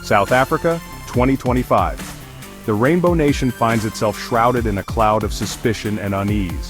South Africa, 2025. The Rainbow Nation finds itself shrouded in a cloud of suspicion and unease.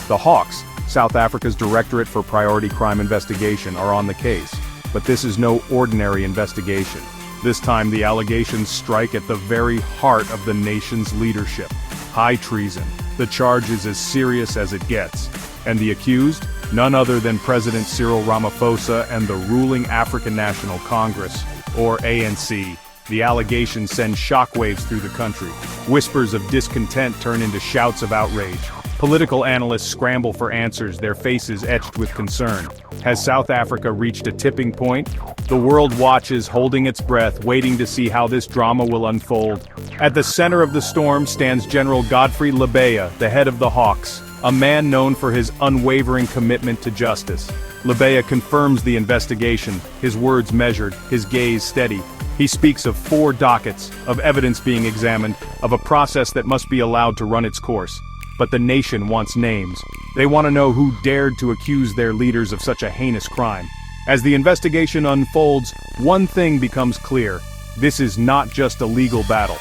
The Hawks, South Africa's Directorate for Priority Crime Investigation, are on the case, but this is no ordinary investigation. This time the allegations strike at the very heart of the nation's leadership. High treason. The charge is as serious as it gets. And the accused? None other than President Cyril Ramaphosa and the ruling African National Congress, or ANC. The allegations send shockwaves through the country. Whispers of discontent turn into shouts of outrage. Political analysts scramble for answers, their faces etched with concern. Has South Africa reached a tipping point? The world watches, holding its breath, waiting to see how this drama will unfold. At the center of the storm stands General Godfrey Lebeya, the head of the Hawks, a man known for his unwavering commitment to justice. Lebeya confirms the investigation, his words measured, his gaze steady. He speaks of 4 dockets, of evidence being examined, of a process that must be allowed to run its course. But the nation wants names. They want to know who dared to accuse their leaders of such a heinous crime. As the investigation unfolds, one thing becomes clear. This is not just a legal battle.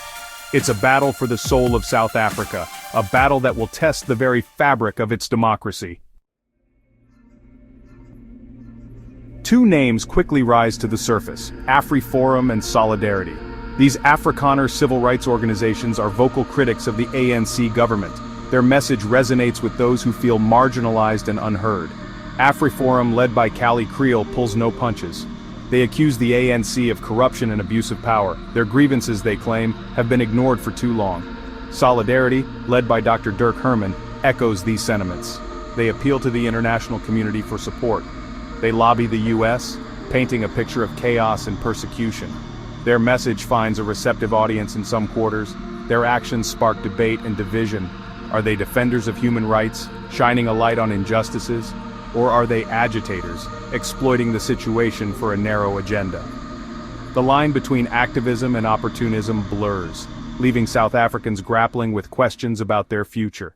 It's a battle for the soul of South Africa, a battle that will test the very fabric of its democracy. 2 names quickly rise to the surface: AfriForum and Solidarity. These Afrikaner civil rights organizations are vocal critics of the ANC government. Their message resonates with those who feel marginalized and unheard. AfriForum, led by Kallie Kriel, pulls no punches. They accuse the ANC of corruption and abuse of power. Their grievances, they claim, have been ignored for too long. Solidarity, led by Dr. Dirk Hermann, echoes these sentiments. They appeal to the international community for support. They lobby the US, painting a picture of chaos and persecution. Their message finds a receptive audience in some quarters. Their actions spark debate and division. Are they defenders of human rights, shining a light on injustices? Or are they agitators, exploiting the situation for a narrow agenda? The line between activism and opportunism blurs, leaving South Africans grappling with questions about their future.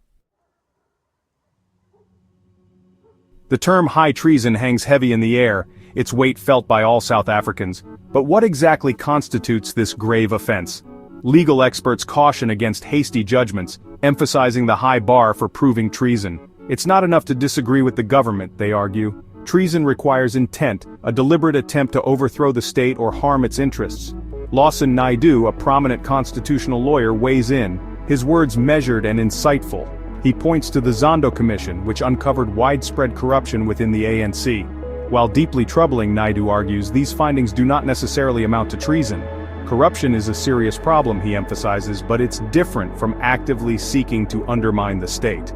The term high treason hangs heavy in the air, its weight felt by all South Africans. But what exactly constitutes this grave offense? Legal experts caution against hasty judgments, emphasizing the high bar for proving treason. It's not enough to disagree with the government, they argue. Treason requires intent, a deliberate attempt to overthrow the state or harm its interests. Lawson Naidoo, a prominent constitutional lawyer, weighs in, his words measured and insightful. He points to the Zondo Commission, which uncovered widespread corruption within the ANC. While deeply troubling, Naidoo argues, these findings do not necessarily amount to treason. Corruption is a serious problem, he emphasizes, but it's different from actively seeking to undermine the state.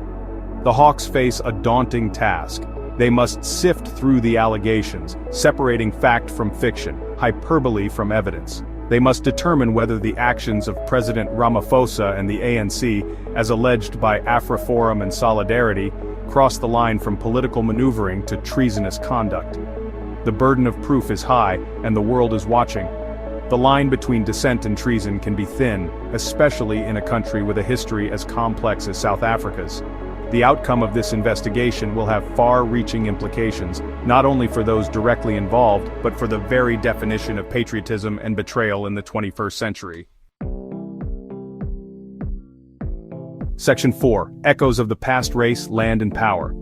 The Hawks face a daunting task. They must sift through the allegations, separating fact from fiction, hyperbole from evidence. They must determine whether the actions of President Ramaphosa and the ANC, as alleged by AfriForum and Solidarity, cross the line from political maneuvering to treasonous conduct. The burden of proof is high, and the world is watching. The line between dissent and treason can be thin, especially in a country with a history as complex as South Africa's. The outcome of this investigation will have far-reaching implications, not only for those directly involved, but for the very definition of patriotism and betrayal in the 21st century. Section 4. Echoes of the Past: Race, Land and Power.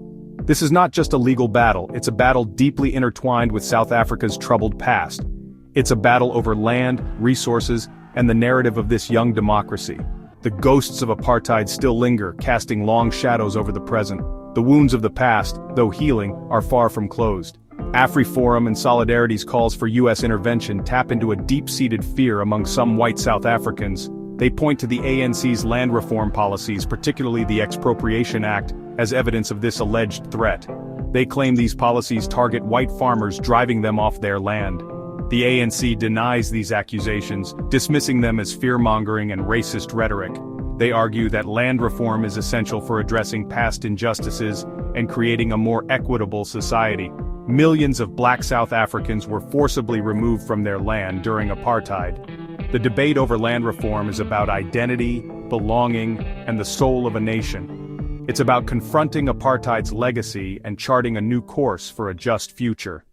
This is not just a legal battle, it's a battle deeply intertwined with South Africa's troubled past. It's a battle over land, resources, and the narrative of this young democracy. The ghosts of apartheid still linger, casting long shadows over the present. The wounds of the past, though healing, are far from closed. AfriForum and Solidarity's calls for US intervention tap into a deep-seated fear among some white South Africans. They point to the ANC's land reform policies, particularly the Expropriation Act, as evidence of this alleged threat. They claim these policies target white farmers, driving them off their land. The ANC denies these accusations, dismissing them as fear-mongering and racist rhetoric. They argue that land reform is essential for addressing past injustices and creating a more equitable society. Millions of black South Africans were forcibly removed from their land during apartheid. The debate over land reform is about identity, belonging, and the soul of a nation. It's about confronting apartheid's legacy and charting a new course for a just future.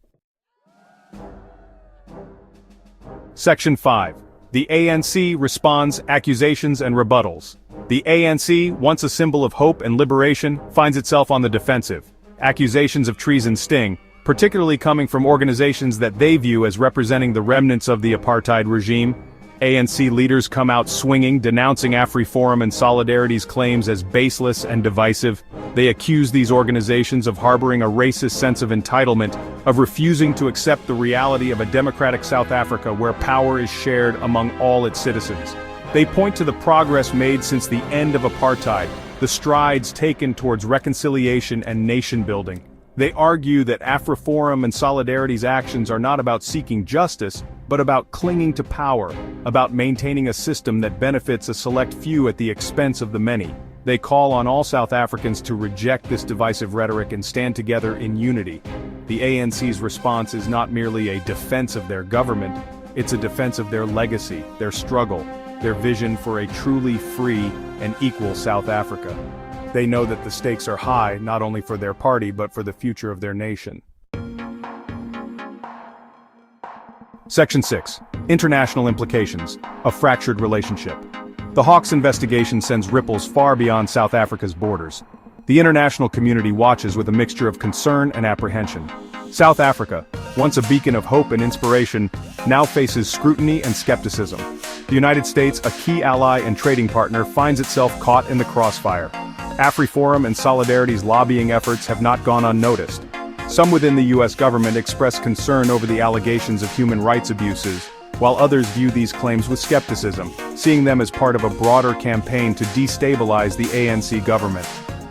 Section 5. The ANC responds accusations and rebuttals. The ANC, once a symbol of hope and liberation, finds itself on the defensive. Accusations of treason sting, particularly coming from organizations that they view as representing the remnants of the apartheid regime. ANC leaders come out swinging, denouncing AfriForum and Solidarity's claims as baseless and divisive. They accuse these organizations of harboring a racist sense of entitlement, of refusing to accept the reality of a democratic South Africa where power is shared among all its citizens. They point to the progress made since the end of apartheid, the strides taken towards reconciliation and nation-building. They argue that AfriForum and Solidarity's actions are not about seeking justice, but about clinging to power, about maintaining a system that benefits a select few at the expense of the many. They call on all South Africans to reject this divisive rhetoric and stand together in unity. The ANC's response is not merely a defense of their government, it's a defense of their legacy, their struggle, their vision for a truly free and equal South Africa. They know that the stakes are high, not only for their party but for the future of their nation. Section 6. International Implications. A Fractured Relationship. The Hawks investigation sends ripples far beyond South Africa's borders. The international community watches with a mixture of concern and apprehension. South Africa, once a beacon of hope and inspiration, now faces scrutiny and skepticism. The United States, a key ally and trading partner, finds itself caught in the crossfire. AfriForum and Solidarity's lobbying efforts have not gone unnoticed. Some within the U.S. government express concern over the allegations of human rights abuses, while others view these claims with skepticism, seeing them as part of a broader campaign to destabilize the ANC government.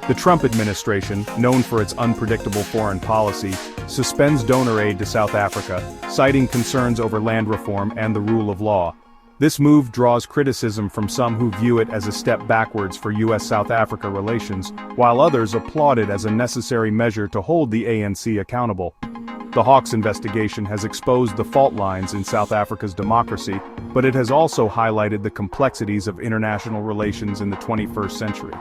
The Trump administration, known for its unpredictable foreign policy, suspends donor aid to South Africa, citing concerns over land reform and the rule of law. This move draws criticism from some who view it as a step backwards for U.S.-South Africa relations, while others applaud it as a necessary measure to hold the ANC accountable. The Hawks investigation has exposed the fault lines in South Africa's democracy, but it has also highlighted the complexities of international relations in the 21st century.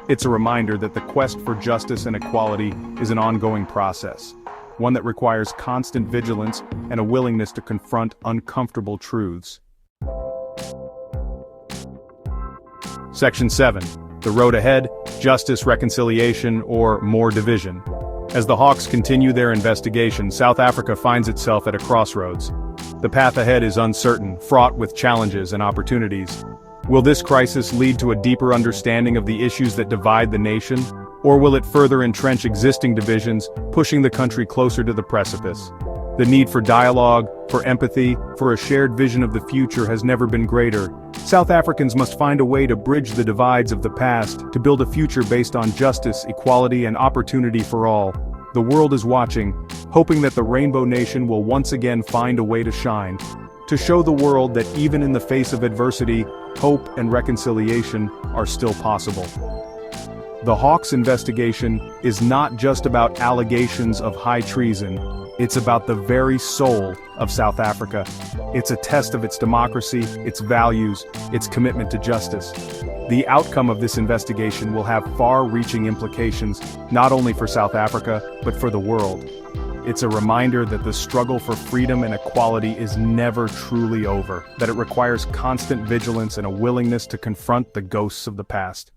It's a reminder that the quest for justice and equality is an ongoing process, one that requires constant vigilance and a willingness to confront uncomfortable truths. Section 7. The road ahead, justice, reconciliation, or more division. As the Hawks continue their investigation, South Africa finds itself at a crossroads. The path ahead is uncertain, fraught with challenges and opportunities. Will this crisis lead to a deeper understanding of the issues that divide the nation, or will it further entrench existing divisions, pushing the country closer to the precipice? The need for dialogue, for empathy, for a shared vision of the future has never been greater. South Africans must find a way to bridge the divides of the past, to build a future based on justice, equality, and opportunity for all. The world is watching, hoping that the Rainbow Nation will once again find a way to shine, to show the world that even in the face of adversity, hope and reconciliation are still possible. The Hawks investigation is not just about allegations of high treason. It's about the very soul of South Africa. It's a test of its democracy, its values, its commitment to justice. The outcome of this investigation will have far-reaching implications, not only for South Africa, but for the world. It's a reminder that the struggle for freedom and equality is never truly over, that it requires constant vigilance and a willingness to confront the ghosts of the past.